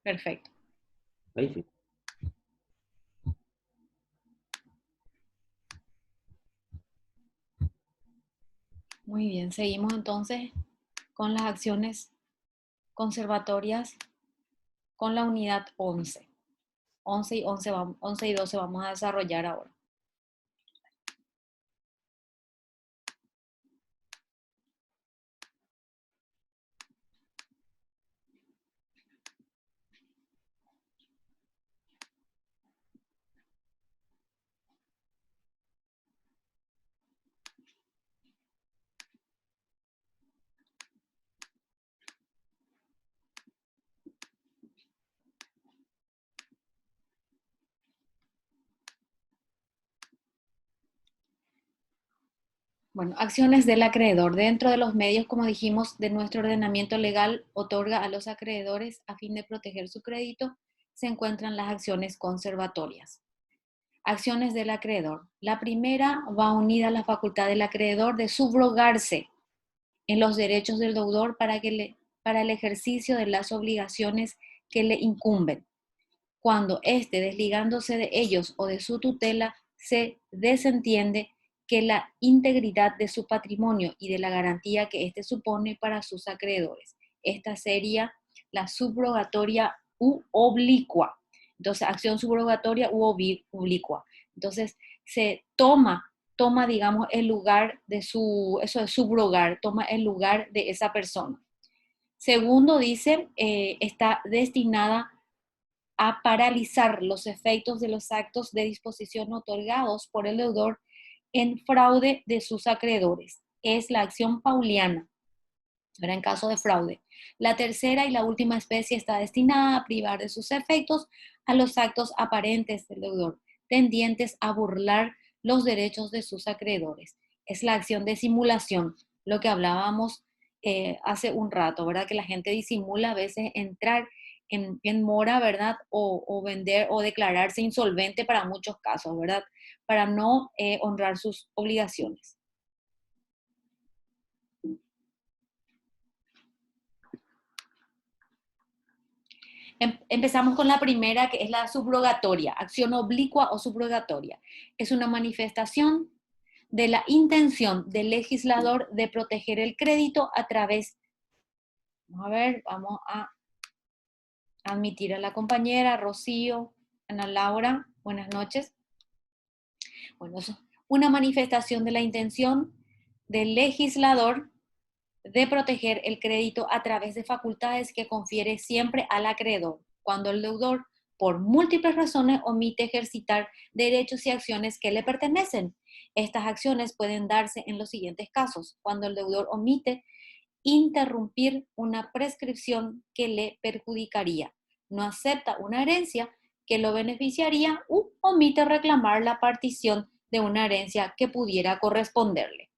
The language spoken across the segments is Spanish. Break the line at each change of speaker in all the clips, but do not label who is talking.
Perfecto.
Ahí sí.
Muy bien, seguimos entonces con las acciones conservatorias con la unidad 11. 11 y 12 vamos a desarrollar ahora. Bueno, acciones del acreedor. Dentro de los medios, como dijimos, de nuestro ordenamiento legal, otorga a los acreedores a fin de proteger su crédito, se encuentran las acciones conservatorias. Acciones del acreedor. La primera va unida a la facultad del acreedor de subrogarse en los derechos del deudor para el ejercicio de las obligaciones que le incumben. Cuando éste, desligándose de ellos o de su tutela, se desentiende que la integridad de su patrimonio y de la garantía que éste supone para sus acreedores. Esta sería la subrogatoria u oblicua. Entonces, acción subrogatoria u oblicua. Entonces, se toma, digamos, el lugar de eso es subrogar, toma el lugar de esa persona. Segundo, dice, está destinada a paralizar los efectos de los actos de disposición otorgados por el deudor en fraude de sus acreedores. Es la acción pauliana, en caso de fraude. La tercera y la última especie está destinada a privar de sus efectos a los actos aparentes del deudor, tendientes a burlar los derechos de sus acreedores. Es la acción de simulación, lo que hablábamos hace un rato, ¿verdad? Que la gente disimula a veces entrar en mora, ¿verdad? O vender o declararse insolvente para muchos casos, ¿verdad? Para no honrar sus obligaciones. Empezamos con la primera, que es la subrogatoria, acción oblicua o subrogatoria. Es una manifestación de la intención del legislador de proteger el crédito a través, vamos a admitir a la compañera Rocío, Ana Laura, buenas noches. Bueno, es una manifestación de la intención del legislador de proteger el crédito a través de facultades que confiere siempre al acreedor, cuando el deudor, por múltiples razones, omite ejercitar derechos y acciones que le pertenecen. Estas acciones pueden darse en los siguientes casos: cuando el deudor omite interrumpir una prescripción que le perjudicaría, no acepta una herencia que lo beneficiaría u omite reclamar la partición de una herencia que pudiera corresponderle,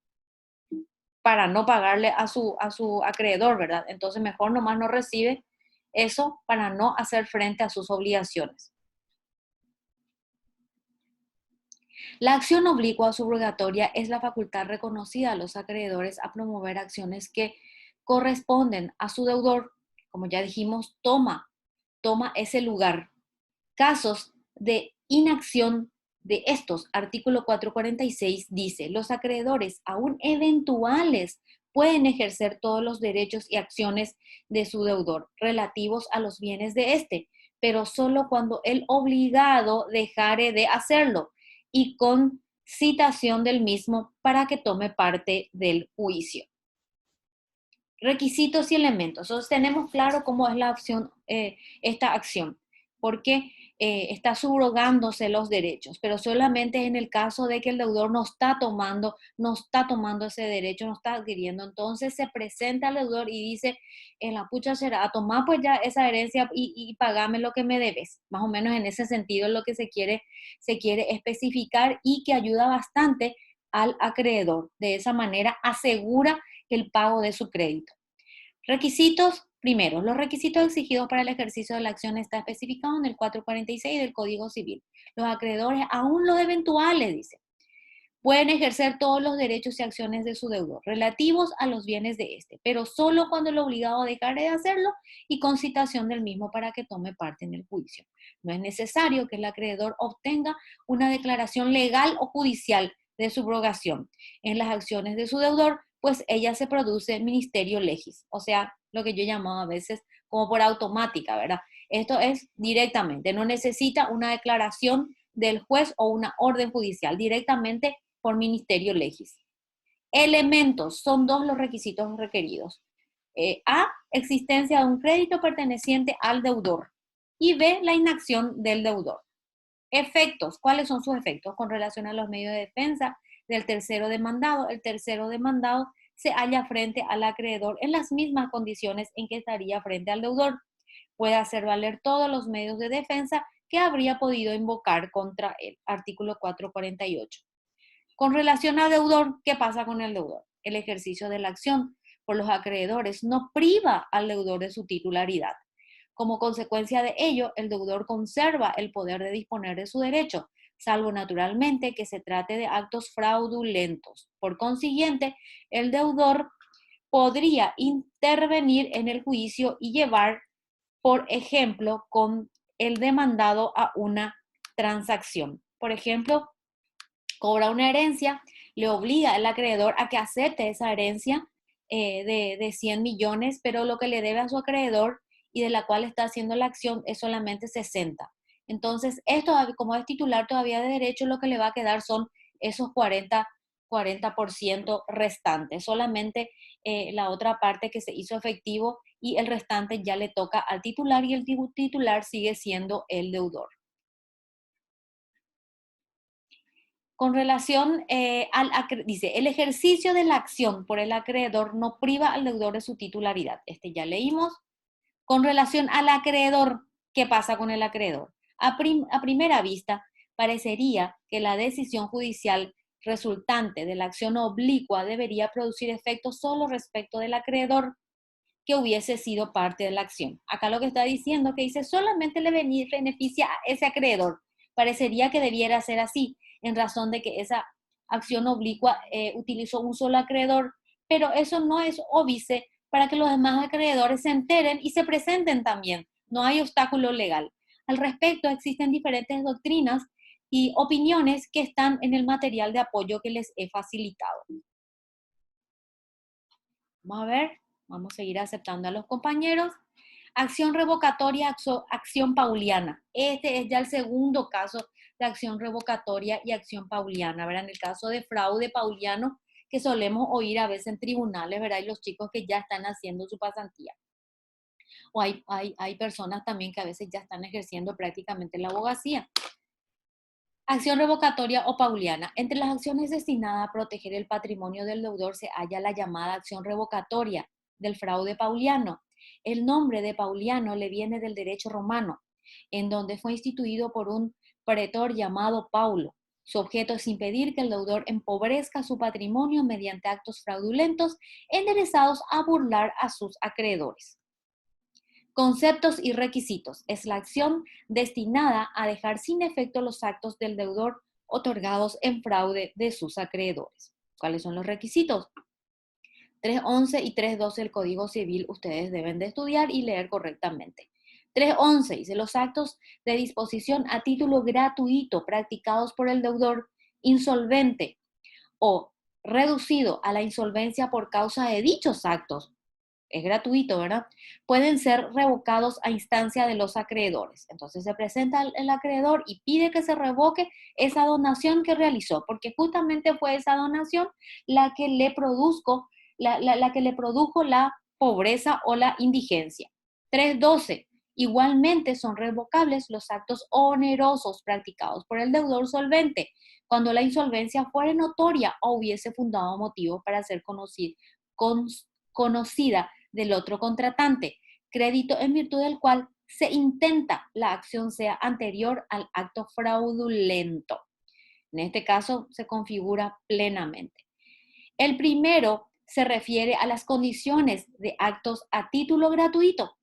para no pagarle a su acreedor, ¿verdad? Entonces mejor nomás no recibe eso para no hacer frente a sus obligaciones. La acción oblicua o subrogatoria es la facultad reconocida a los acreedores a promover acciones que corresponden a su deudor. Como ya dijimos, toma ese lugar. Casos de inacción de estos, artículo 446 dice: los acreedores, aún eventuales, pueden ejercer todos los derechos y acciones de su deudor relativos a los bienes de éste, pero solo cuando el obligado dejare de hacerlo y con citación del mismo para que tome parte del juicio. Requisitos y elementos. Entonces tenemos claro cómo es la acción, esta acción, porque está subrogándose los derechos, pero solamente en el caso de que el deudor no está tomando ese derecho, no está adquiriendo. Entonces se presenta al deudor y dice: en la pucha será, a tomar pues ya esa herencia y pagame lo que me debes. Más o menos en ese sentido es lo que se quiere especificar, y que ayuda bastante al acreedor. De esa manera asegura el pago de su crédito. Requisitos. Primero, los requisitos exigidos para el ejercicio de la acción está especificado en el 446 del Código Civil. Los acreedores, aún los eventuales, dice, Pueden ejercer todos los derechos y acciones de su deudor relativos a los bienes de éste, pero solo cuando el obligado dejare de hacerlo y con citación del mismo para que tome parte en el juicio. No es necesario que el acreedor obtenga una declaración legal o judicial de subrogación en las acciones de su deudor, pues ella se produce ministerio legis, o sea, lo que yo llamaba a veces como por automática, ¿verdad? Esto es directamente, no necesita una declaración del juez o una orden judicial, directamente por ministerio legis. Elementos, son dos los requisitos requeridos. A, existencia de un crédito perteneciente al deudor. Y B, la inacción del deudor. Efectos, ¿cuáles son sus efectos con relación a los medios de defensa del tercero demandado? El tercero demandado se halla frente al acreedor en las mismas condiciones en que estaría frente al deudor. Puede hacer valer todos los medios de defensa que habría podido invocar contra él. Artículo 448. Con relación al deudor, ¿qué pasa con el deudor? El ejercicio de la acción por los acreedores no priva al deudor de su titularidad. Como consecuencia de ello, el deudor conserva el poder de disponer de su derecho, salvo naturalmente que se trate de actos fraudulentos. Por consiguiente, el deudor podría intervenir en el juicio y llevar, por ejemplo, con el demandado a una transacción. Por ejemplo, cobra una herencia, le obliga al acreedor a que acepte esa herencia de 100 millones, pero lo que le debe a su acreedor y de la cual está haciendo la acción es solamente 60. Entonces, esto, como es titular todavía de derecho, lo que le va a quedar son esos 40% restantes. Solamente la otra parte que se hizo efectivo y el restante ya le toca al titular y el titular sigue siendo el deudor. Con relación dice, el ejercicio de la acción por el acreedor no priva al deudor de su titularidad. Este ya leímos. Con relación al acreedor, ¿qué pasa con el acreedor? A primera vista, parecería que la decisión judicial resultante de la acción oblicua debería producir efectos solo respecto del acreedor que hubiese sido parte de la acción. Acá lo que está diciendo que dice solamente le beneficia a ese acreedor. Parecería que debiera ser así, en razón de que esa acción oblicua utilizó un solo acreedor, pero eso no es óbice para que los demás acreedores se enteren y se presenten también. No hay obstáculo legal. Al respecto, existen diferentes doctrinas y opiniones que están en el material de apoyo que les he facilitado. Vamos a ver, vamos a seguir aceptando a los compañeros. Acción revocatoria, acción pauliana. Este es ya el segundo caso de acción revocatoria y acción pauliana, ¿verdad? En el caso de fraude pauliano, que solemos oír a veces en tribunales, ¿verdad? Y los chicos que ya están haciendo su pasantía. O hay personas también que a veces ya están ejerciendo prácticamente la abogacía. Acción revocatoria o pauliana. Entre las acciones destinadas a proteger el patrimonio del deudor se halla la llamada acción revocatoria del fraude pauliano. El nombre de Pauliano le viene del derecho romano, en donde fue instituido por un pretor llamado Paulo. Su objeto es impedir que el deudor empobrezca su patrimonio mediante actos fraudulentos enderezados a burlar a sus acreedores. Conceptos y requisitos. Es la acción destinada a dejar sin efecto los actos del deudor otorgados en fraude de sus acreedores. ¿Cuáles son los requisitos? 311 y 312 del Código Civil ustedes deben de estudiar y leer correctamente. 311 dice los actos de disposición a título gratuito practicados por el deudor insolvente o reducido a la insolvencia por causa de dichos actos, es gratuito, ¿verdad? Pueden ser revocados a instancia de los acreedores. Entonces se presenta el acreedor y pide que se revoque esa donación que realizó, porque justamente fue esa donación la que le produjo la pobreza o la indigencia. 312. Igualmente son revocables los actos onerosos practicados por el deudor solvente, cuando la insolvencia fuera notoria o hubiese fundado motivos para ser conocida del otro contratante, crédito en virtud del cual se intenta la acción sea anterior al acto fraudulento. En este caso se configura plenamente. El primero se refiere a las condiciones de actos a título gratuito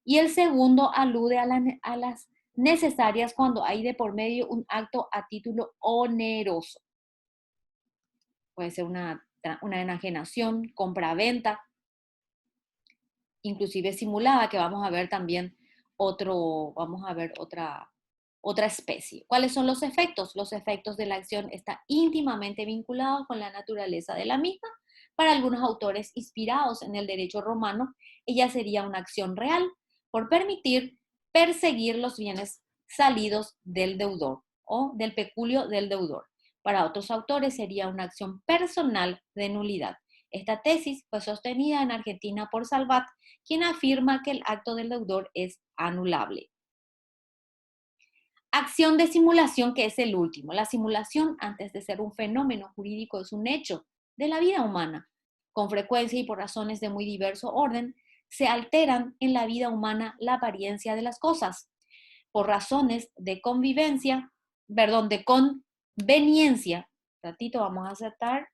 y el segundo alude a las necesarias cuando hay de por medio un acto a título oneroso. puede ser una enajenación, compra-venta, inclusive simulada, que vamos a ver también otra especie. ¿Cuáles son los efectos? Los efectos de la acción están íntimamente vinculados con la naturaleza de la misma. Para algunos autores inspirados en el derecho romano, ella sería una acción real por permitir perseguir los bienes salidos del deudor o del peculio del deudor. Para otros autores sería una acción personal de nulidad. Esta tesis fue sostenida en Argentina por Salvat, quien afirma que el acto del deudor es anulable. Acción de simulación, que es el último. La simulación, antes de ser un fenómeno jurídico, es un hecho de la vida humana. Con frecuencia y por razones de muy diverso orden, se alteran en la vida humana la apariencia de las cosas. Por razones de de conveniencia. Ratito, vamos a aceptar.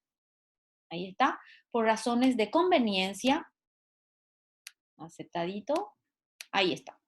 Ahí está. Por razones de conveniencia. Aceptadito. Ahí está.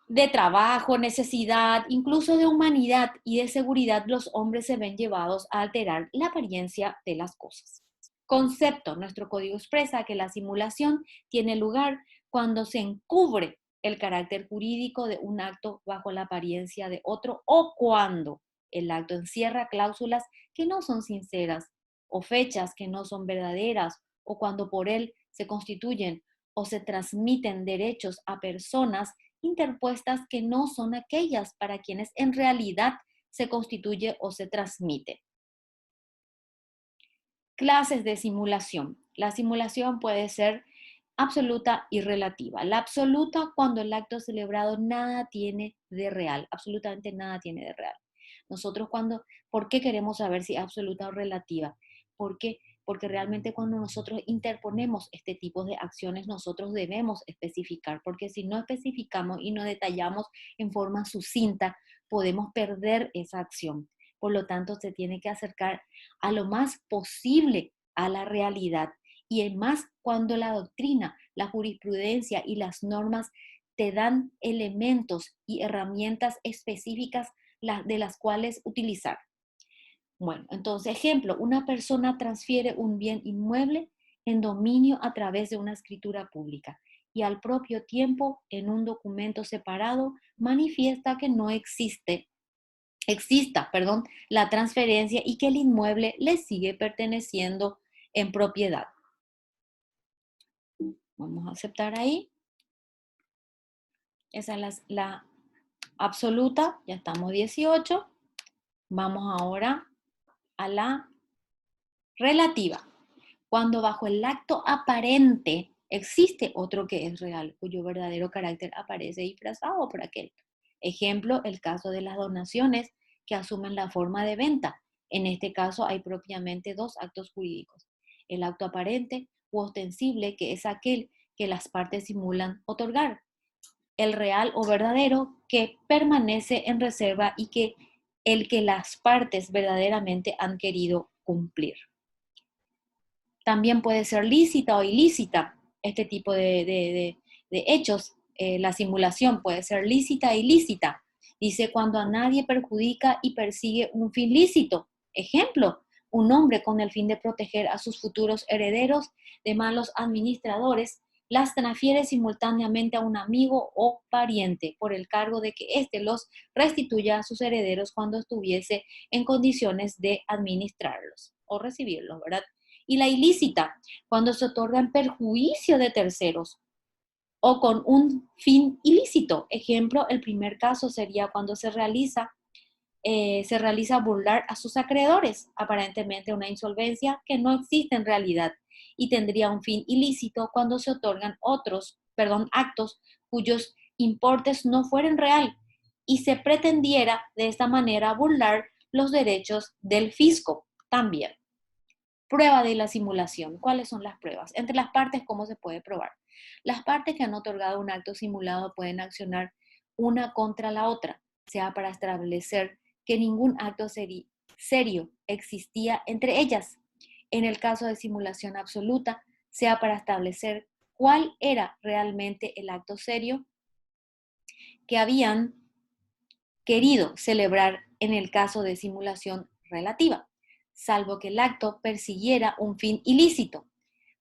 De trabajo, necesidad, incluso de humanidad y de seguridad, los hombres se ven llevados a alterar la apariencia de las cosas. Concepto. Nuestro código expresa que la simulación tiene lugar cuando se encubre el carácter jurídico de un acto bajo la apariencia de otro o cuando el acto encierra cláusulas que no son sinceras o fechas que no son verdaderas o cuando por él se constituyen o se transmiten derechos a personas interpuestas que no son aquellas para quienes en realidad se constituye o se transmite. Clases de simulación. La simulación puede ser absoluta y relativa. La absoluta, cuando el acto celebrado nada tiene de real, absolutamente nada tiene de real. Nosotros ¿por qué queremos saber si es absoluta o relativa? ¿Por qué? Porque realmente cuando nosotros interponemos este tipo de acciones, nosotros debemos especificar, porque si no especificamos y no detallamos en forma sucinta, podemos perder esa acción. Por lo tanto, se tiene que acercar a lo más posible a la realidad. Y más cuando la doctrina, la jurisprudencia y las normas te dan elementos y herramientas específicas de las cuales utilizar. Bueno, entonces, ejemplo, una persona transfiere un bien inmueble en dominio a través de una escritura pública y al propio tiempo, en un documento separado, manifiesta que no exista, la transferencia y que el inmueble le sigue perteneciendo en propiedad. Vamos a aceptar ahí. Esa es la absoluta, ya estamos 18. Vamos ahora a la relativa. Cuando bajo el acto aparente existe otro que es real, cuyo verdadero carácter aparece disfrazado por aquel. Ejemplo, el caso de las donaciones que asumen la forma de venta. En este caso hay propiamente dos actos jurídicos. El acto aparente u ostensible, que es aquel que las partes simulan otorgar. El real o verdadero, que permanece en reserva y que el que las partes verdaderamente han querido cumplir. También puede ser lícita o ilícita este tipo de hechos. La simulación puede ser lícita e ilícita. Dice cuando a nadie perjudica y persigue un fin lícito. Ejemplo, un hombre con el fin de proteger a sus futuros herederos de malos administradores las transfiere simultáneamente a un amigo o pariente por el cargo de que éste los restituya a sus herederos cuando estuviese en condiciones de administrarlos o recibirlos, ¿verdad? Y la ilícita, cuando se otorga en perjuicio de terceros o con un fin ilícito. Ejemplo, el primer caso sería cuando se realiza burlar a sus acreedores, aparentemente una insolvencia que no existe en realidad y tendría un fin ilícito cuando se otorgan actos cuyos importes no fueren real y se pretendiera de esta manera burlar los derechos del fisco también. Prueba de la simulación. ¿Cuáles son las pruebas? Entre las partes, ¿cómo se puede probar? Las partes que han otorgado un acto simulado pueden accionar una contra la otra, sea para establecer que ningún acto serio existía entre ellas. En el caso de simulación absoluta, sea para establecer cuál era realmente el acto serio que habían querido celebrar en el caso de simulación relativa. salvo que el acto persiguiera un fin ilícito.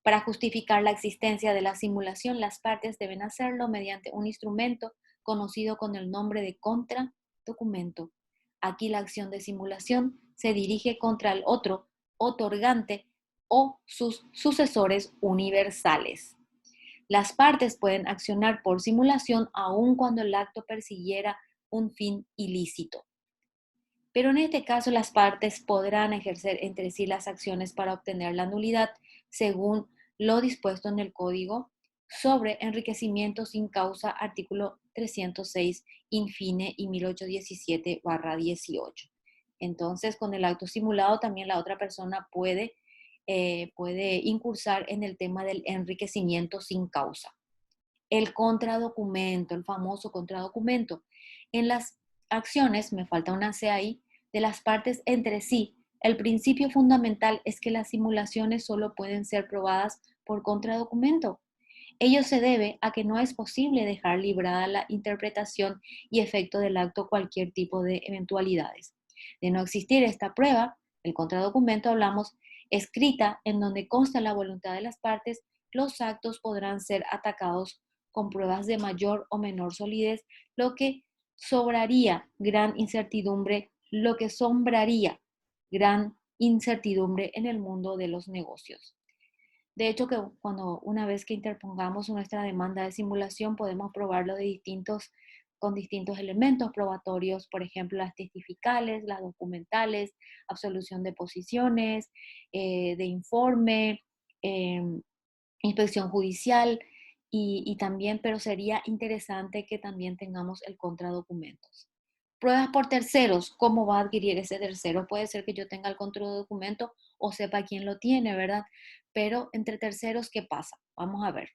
Para justificar la existencia de la simulación, las partes deben hacerlo mediante un instrumento conocido con el nombre de contradocumento. Aquí la acción de simulación se dirige contra el otro otorgante o sus sucesores universales. Las partes pueden accionar por simulación aun cuando el acto persiguiera un fin ilícito. Pero en este caso las partes podrán ejercer entre sí las acciones para obtener la nulidad según lo dispuesto en el Código sobre enriquecimiento sin causa, artículo 306, infine y 1817/18. Entonces, con el acto simulado también la otra persona puede incursar en el tema del enriquecimiento sin causa. El contradocumento, el famoso contradocumento. En las acciones, me falta una C ahí, de las partes entre sí, el principio fundamental es que las simulaciones solo pueden ser probadas por contradocumento. Ello se debe a que no es posible dejar librada la interpretación y efecto del acto cualquier tipo de eventualidades. De no existir esta prueba, el contradocumento hablamos, escrita en donde consta la voluntad de las partes, los actos podrán ser atacados con pruebas de mayor o menor solidez, lo que sombraría gran incertidumbre en el mundo de los negocios. De hecho, que una vez que interpongamos nuestra demanda de simulación, podemos probarlo con distintos elementos probatorios, por ejemplo, las testificales, las documentales, absolución de posiciones, de informe, inspección judicial y también, pero sería interesante que también tengamos el contradocumentos. Pruebas por terceros, ¿cómo va a adquirir ese tercero? Puede ser que yo tenga el contradocumento o sepa quién lo tiene, ¿verdad? Pero entre terceros, ¿qué pasa? Vamos a ver.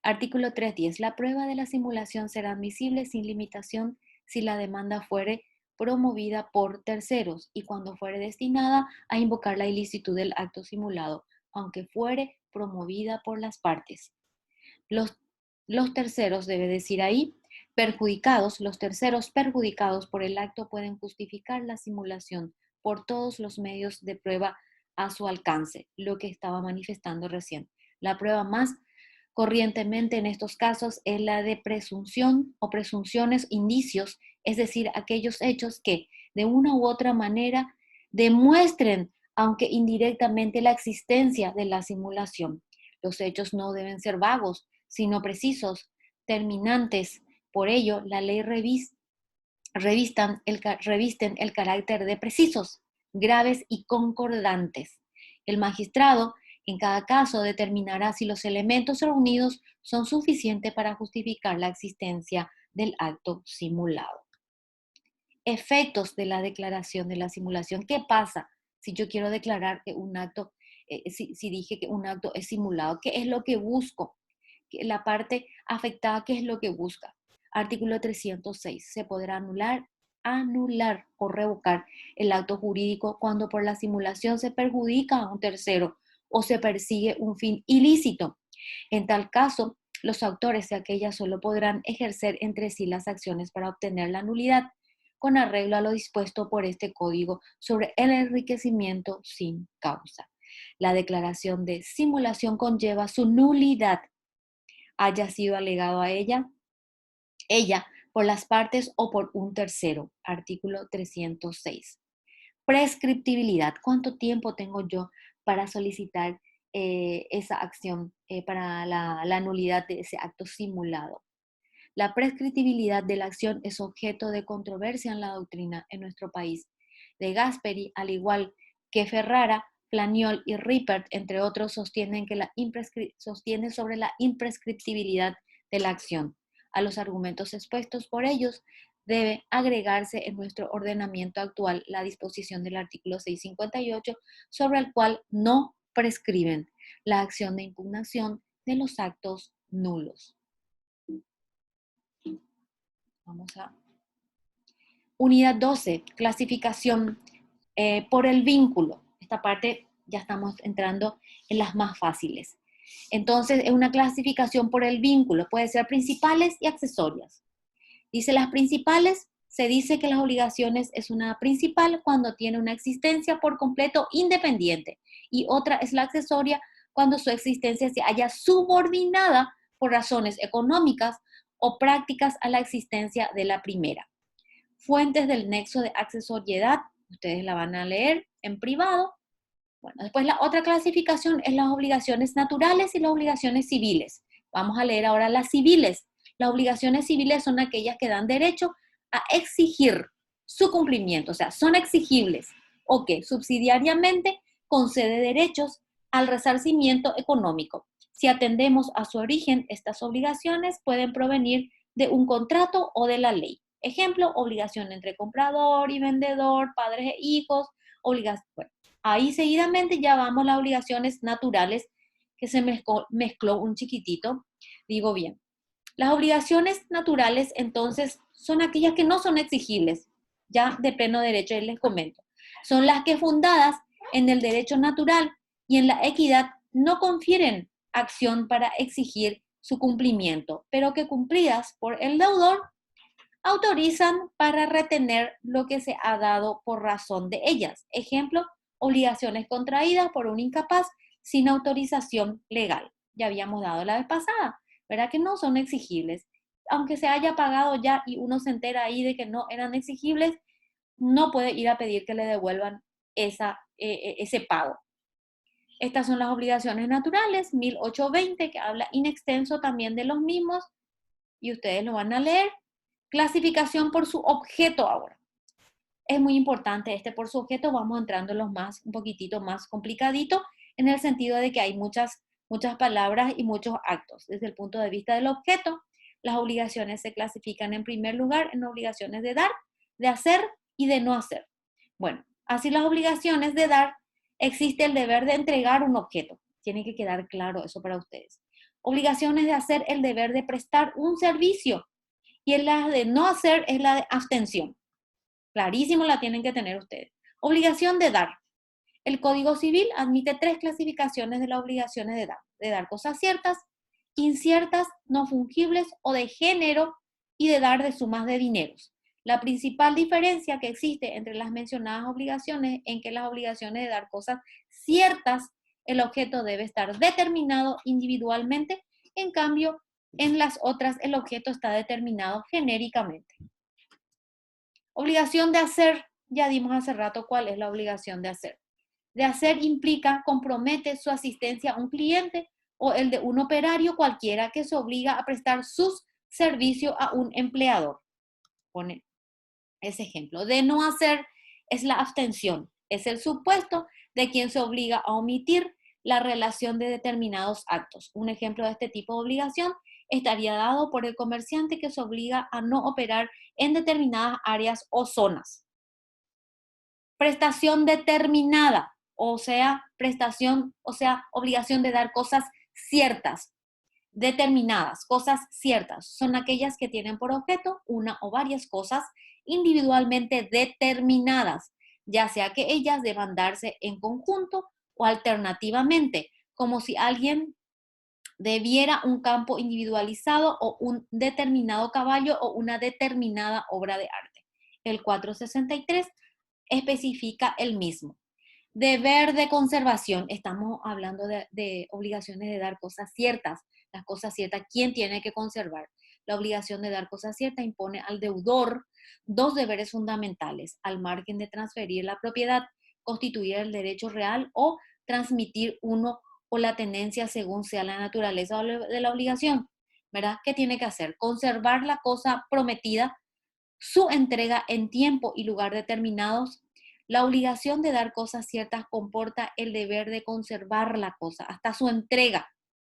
Artículo 310. La prueba de la simulación será admisible sin limitación si la demanda fuere promovida por terceros y cuando fuere destinada a invocar la ilicitud del acto simulado, aunque fuere promovida por las partes. Los terceros, debe decir ahí, los terceros perjudicados por el acto pueden justificar la simulación por todos los medios de prueba a su alcance, lo que estaba manifestando recién. La prueba más corrientemente en estos casos es la de presunción o presunciones, indicios, es decir, aquellos hechos que de una u otra manera demuestren, aunque indirectamente, la existencia de la simulación. Los hechos no deben ser vagos, sino precisos, terminantes. Por ello, la ley revisten el carácter de precisos, graves y concordantes. El magistrado, en cada caso, determinará si los elementos reunidos son suficientes para justificar la existencia del acto simulado. Efectos de la declaración de la simulación. ¿Qué pasa si yo quiero declarar que un acto, si dije que un acto es simulado? ¿Qué es lo que busco? La parte afectada, ¿qué es lo que busca? Artículo 306. Se podrá anular o revocar el acto jurídico cuando por la simulación se perjudica a un tercero o se persigue un fin ilícito. En tal caso, los autores de aquella solo podrán ejercer entre sí las acciones para obtener la nulidad, con arreglo a lo dispuesto por este código sobre el enriquecimiento sin causa. La declaración de simulación conlleva su nulidad, haya sido alegado a ella por las partes o por un tercero. Artículo 306. Prescriptibilidad. ¿Cuánto tiempo tengo yo para solicitar esa acción para la nulidad de ese acto simulado? La prescriptibilidad de la acción es objeto de controversia en la doctrina en nuestro país. De Gasperi, al igual que Ferrara, Planiol y Rippert, entre otros, sostienen sobre la imprescriptibilidad de la acción. A los argumentos expuestos por ellos debe agregarse en nuestro ordenamiento actual la disposición del artículo 658, sobre el cual no prescriben la acción de impugnación de los actos nulos. Vamos a Unidad 12, clasificación por el vínculo. Esta parte ya estamos entrando en las más fáciles. Entonces, es una clasificación por el vínculo. Puede ser principales y accesorias. Dice las principales Se dice que las obligaciones es una principal cuando tiene una existencia por completo independiente y otra es la accesoria cuando su existencia se halla subordinada por razones económicas o prácticas a la existencia de la primera. Fuentes del nexo de accesoriedad, ustedes la van a leer en privado. Bueno, después la otra clasificación es las obligaciones naturales y las obligaciones civiles. Vamos a leer ahora las civiles. Las obligaciones civiles son aquellas que dan derecho a exigir su cumplimiento, o sea, son exigibles o que subsidiariamente concede derechos al resarcimiento económico. Si atendemos a su origen, estas obligaciones pueden provenir de un contrato o de la ley. Ejemplo, obligación entre comprador y vendedor, padres e hijos, obligación. Bueno, ahí seguidamente ya vamos a las obligaciones naturales, que se mezcló un chiquitito, digo bien. Las obligaciones naturales, entonces, son aquellas que no son exigibles, ya de pleno derecho, y les comento. Son las que fundadas en el derecho natural y en la equidad no confieren acción para exigir su cumplimiento, pero que cumplidas por el deudor autorizan para retener lo que se ha dado por razón de ellas. Ejemplo, obligaciones contraídas por un incapaz sin autorización legal. Ya habíamos dado la vez pasada, ¿verdad? Que no son exigibles. Aunque se haya pagado ya y uno se entera ahí de que no eran exigibles, no puede ir a pedir que le devuelvan ese pago. Estas son las obligaciones naturales, 1820, que habla in extenso también de los mismos, y ustedes lo van a leer. Clasificación por su objeto ahora. Es muy importante por su objeto, vamos entrando en los un poquitito más complicadito, en el sentido de que hay muchas palabras y muchos actos. Desde el punto de vista del objeto, las obligaciones se clasifican en primer lugar en obligaciones de dar, de hacer y de no hacer. Bueno, así las obligaciones de dar, existe el deber de entregar un objeto. Tiene que quedar claro eso para ustedes. Obligaciones de hacer, el deber de prestar un servicio. Y la de no hacer es la de abstención. Clarísimo la tienen que tener ustedes. Obligación de dar. El Código Civil admite 3 clasificaciones de las obligaciones de dar. De dar cosas ciertas, inciertas, no fungibles o de género, y de dar de sumas de dineros. La principal diferencia que existe entre las mencionadas obligaciones en que las obligaciones de dar cosas ciertas, el objeto debe estar determinado individualmente, en cambio, en las otras el objeto está determinado genéricamente. Obligación de hacer, ya dimos hace rato cuál es la obligación de hacer. De hacer implica, compromete su asistencia a un cliente o el de un operario cualquiera que se obliga a prestar sus servicios a un empleador. Pone ese ejemplo. De no hacer es la abstención. Es el supuesto de quien se obliga a omitir la relación de determinados actos. Un ejemplo de este tipo de obligación estaría dado por el comerciante que se obliga a no operar en determinadas áreas o zonas. Prestación determinada, o sea, obligación de dar cosas ciertas, determinadas, cosas ciertas. Son aquellas que tienen por objeto una o varias cosas individualmente determinadas, ya sea que ellas deban darse en conjunto o alternativamente, como si alguien debiera un campo individualizado o un determinado caballo o una determinada obra de arte. El 463 especifica el mismo. Deber de conservación, estamos hablando de obligaciones de dar cosas ciertas. Las cosas ciertas, ¿quién tiene que conservar? La obligación de dar cosas ciertas impone al deudor 2 deberes fundamentales, al margen de transferir la propiedad, constituir el derecho real o transmitir uno o la tenencia según sea la naturaleza de la obligación, ¿verdad? ¿Qué tiene que hacer? Conservar la cosa prometida, su entrega en tiempo y lugar determinados. La obligación de dar cosas ciertas comporta el deber de conservar la cosa hasta su entrega.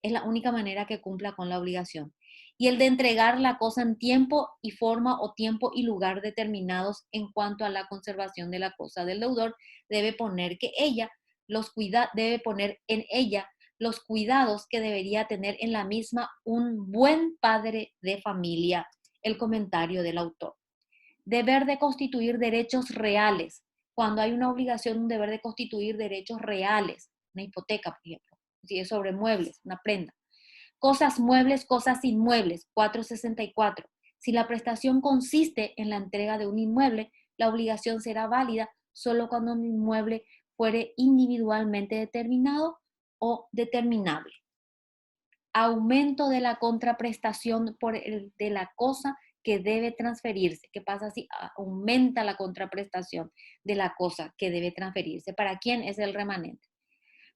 Es la única manera que cumpla con la obligación. Y el de entregar la cosa en tiempo y forma o tiempo y lugar determinados en cuanto a la conservación de la cosa del deudor, debe poner en ella los cuidados que debería tener en la misma un buen padre de familia. El comentario del autor. Deber de constituir derechos reales. Cuando hay una obligación, un deber de constituir derechos reales. Una hipoteca, por ejemplo. Si es sobre muebles, una prenda. Cosas muebles, cosas inmuebles. 464. Si la prestación consiste en la entrega de un inmueble, la obligación será válida solo cuando un inmueble fuere individualmente determinado o determinable. Aumento de la contraprestación de la cosa que debe transferirse. ¿Qué pasa si aumenta la contraprestación de la cosa que debe transferirse? ¿Para quién es el remanente?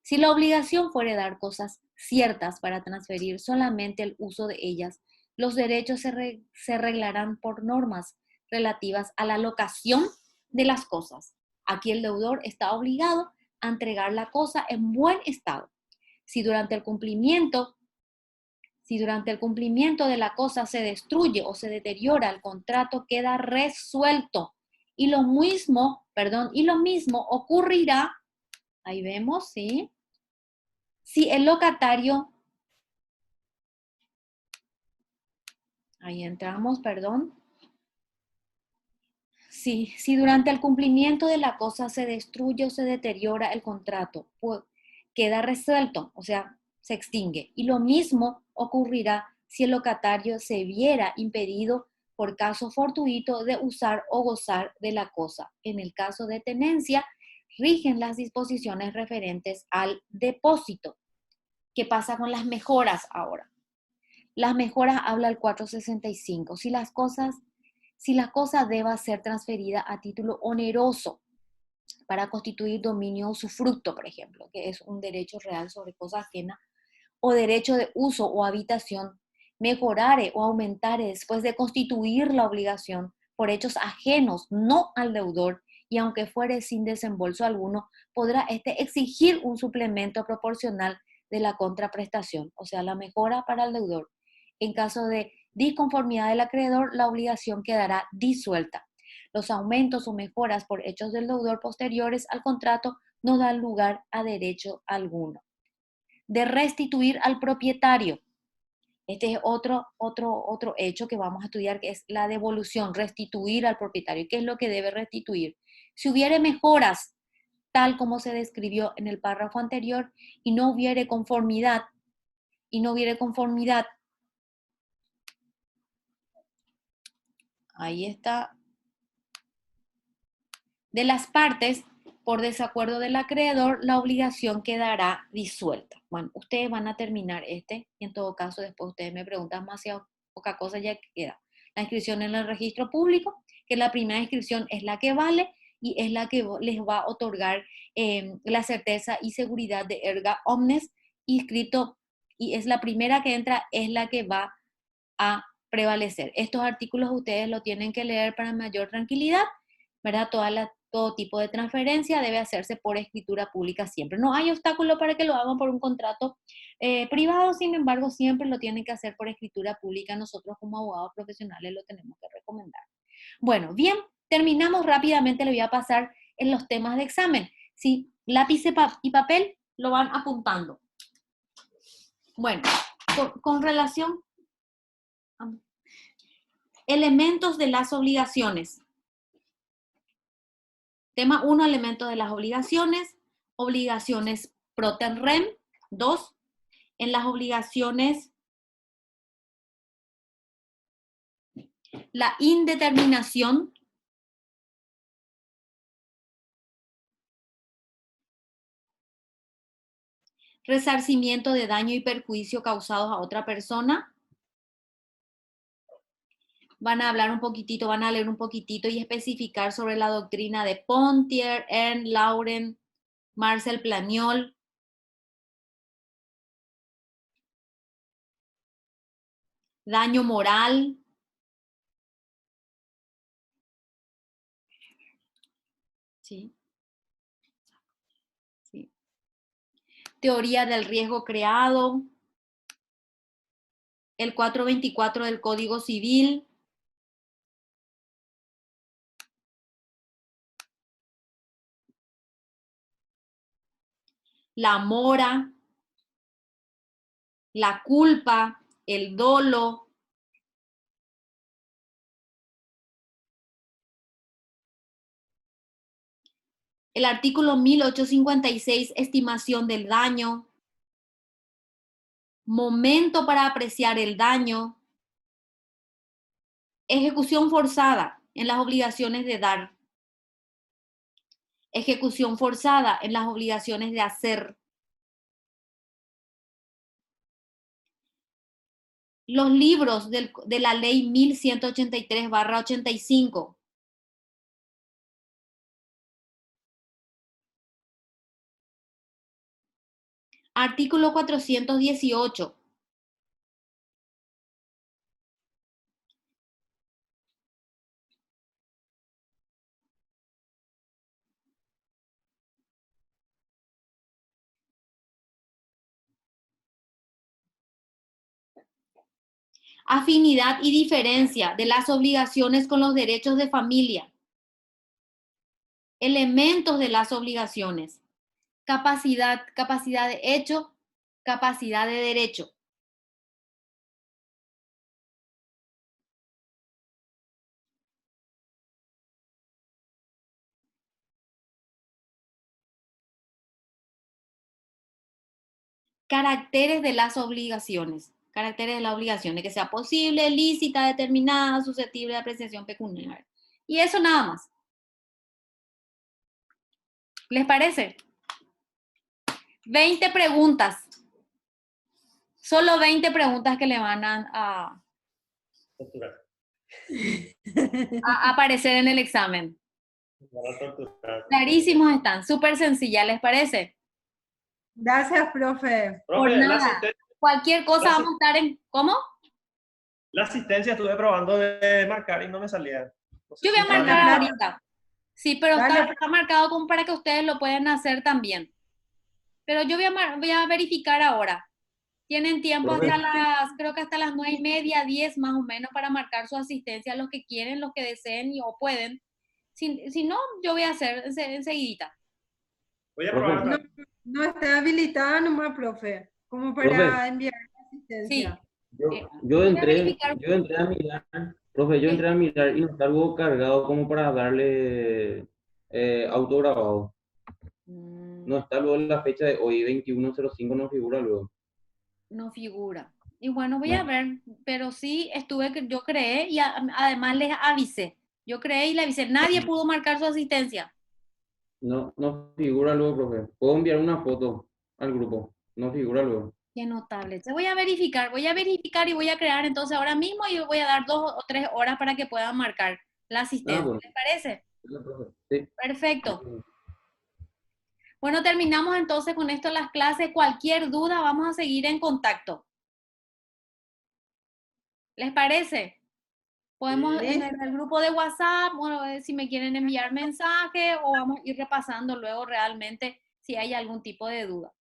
Si la obligación fuere dar cosas ciertas para transferir solamente el uso de ellas, los derechos se reglarán por normas relativas a la locación de las cosas. Aquí el deudor está obligado a entregar la cosa en buen estado. Si durante el cumplimiento de la cosa se destruye o se deteriora, el contrato queda resuelto. Y lo mismo ocurrirá, ahí vemos, ¿sí? Si el locatario, ahí entramos, perdón. Sí, si durante el cumplimiento de la cosa se destruye o se deteriora el contrato, pues queda resuelto, o sea, se extingue. Y lo mismo ocurrirá si el locatario se viera impedido por caso fortuito de usar o gozar de la cosa. En el caso de tenencia, rigen las disposiciones referentes al depósito. ¿Qué pasa con las mejoras ahora? Las mejoras habla el 465. Si la cosa deba ser transferida a título oneroso para constituir dominio o usufructo, por ejemplo, que es un derecho real sobre cosa ajena, o derecho de uso o habitación, mejorare o aumentare después de constituir la obligación por hechos ajenos, no al deudor, y aunque fuere sin desembolso alguno, podrá exigir un suplemento proporcional de la contraprestación, o sea, la mejora para el deudor. En caso de disconformidad del acreedor, la obligación quedará disuelta. Los aumentos o mejoras por hechos del deudor posteriores al contrato no dan lugar a derecho alguno. De restituir al propietario. Este es otro hecho que vamos a estudiar, que es la devolución, restituir al propietario. ¿Qué es lo que debe restituir? Si hubiere mejoras, tal como se describió en el párrafo anterior, y no hubiere conformidad, ahí está, de las partes, por desacuerdo del acreedor, la obligación quedará disuelta. Bueno, ustedes van a terminar y en todo caso después ustedes me preguntan más si poca cosa ya queda. La inscripción en el registro público, que la primera inscripción es la que vale y es la que les va a otorgar la certeza y seguridad de erga omnes, inscrito, y es la primera que entra, es la que va a prevalecer. Estos artículos ustedes lo tienen que leer para mayor tranquilidad, ¿verdad? Todo tipo de transferencia debe hacerse por escritura pública siempre. No hay obstáculo para que lo hagan por un contrato privado, sin embargo, siempre lo tienen que hacer por escritura pública. Nosotros como abogados profesionales lo tenemos que recomendar. Bueno, bien, terminamos rápidamente, le voy a pasar en los temas de examen. Sí, lápiz y papel lo van apuntando. Bueno, con relación a elementos de las obligaciones. Tema 1, elementos de las obligaciones. Obligaciones pro tem rem. 2, en las obligaciones, la indeterminación. Resarcimiento de daño y perjuicio causados a otra persona. Van a hablar un poquitito, van a leer un poquitito y especificar sobre la doctrina de Pontier, Ernst, Lauren, Marcel Planiol. Daño moral. ¿Sí? ¿Sí? Teoría del riesgo creado. El 424 del Código Civil. La mora. La culpa. El dolo. El artículo 1856, estimación del daño. Momento para apreciar el daño. Ejecución forzada en las obligaciones de dar. Ejecución forzada en las obligaciones de hacer. Los libros de la ley 1183/85. Artículo 418. Afinidad y diferencia de las obligaciones con los derechos de familia. Elementos de las obligaciones. Capacidad de hecho, capacidad de derecho. Caracteres de las obligaciones. Caracteres de la obligación, de que sea posible, lícita, determinada, susceptible de apreciación pecuniaria. Y eso nada más. ¿Les parece? 20 preguntas. Solo 20 preguntas que le van a aparecer en el examen. Clarísimos están, súper sencilla, ¿les parece?
Gracias, profe.
Por nada. Cualquier cosa vamos a estar en... ¿Cómo?
La asistencia estuve probando de marcar y no me salía. No sé
Yo voy a
si
marcar
vale.
ahorita. Sí, pero está marcado como para que ustedes lo puedan hacer también. Pero yo voy a verificar ahora. Tienen tiempo hasta creo que hasta las 9:30, 10 más o menos para marcar su asistencia, los que quieren, los que deseen o pueden. Si no, yo voy a hacer enseguidita.
Voy a probar.
No está habilitada nomás, profe, como para enviar asistencia.
Sí.
Yo entré a mirar, profe, yo entré a mirar y no está algo cargado como para darle autograbado. No está luego la fecha de hoy, 21/05, no figura luego.
No figura. Y bueno, voy a ver, pero sí yo creé y además les avisé. Yo creé y le avisé. Nadie pudo marcar su asistencia.
No figura luego, profe. Puedo enviar una foto al grupo. No figura luego.
Qué notable. Voy a verificar y voy a crear entonces ahora mismo y voy a dar 2 o 3 horas para que puedan marcar la asistencia.
Bueno.
¿Les parece?
Sí.
Perfecto. Bueno, terminamos entonces con esto las clases. Cualquier duda, vamos a seguir en contacto. ¿Les parece? Podemos en el grupo de WhatsApp, bueno, si me quieren enviar mensaje o vamos a ir repasando luego realmente si hay algún tipo de duda.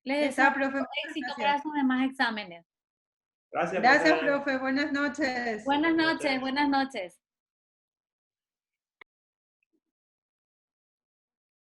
Les deseo éxito para sus demás exámenes.
Gracias, profe. Buenas noches.
Buenas noches.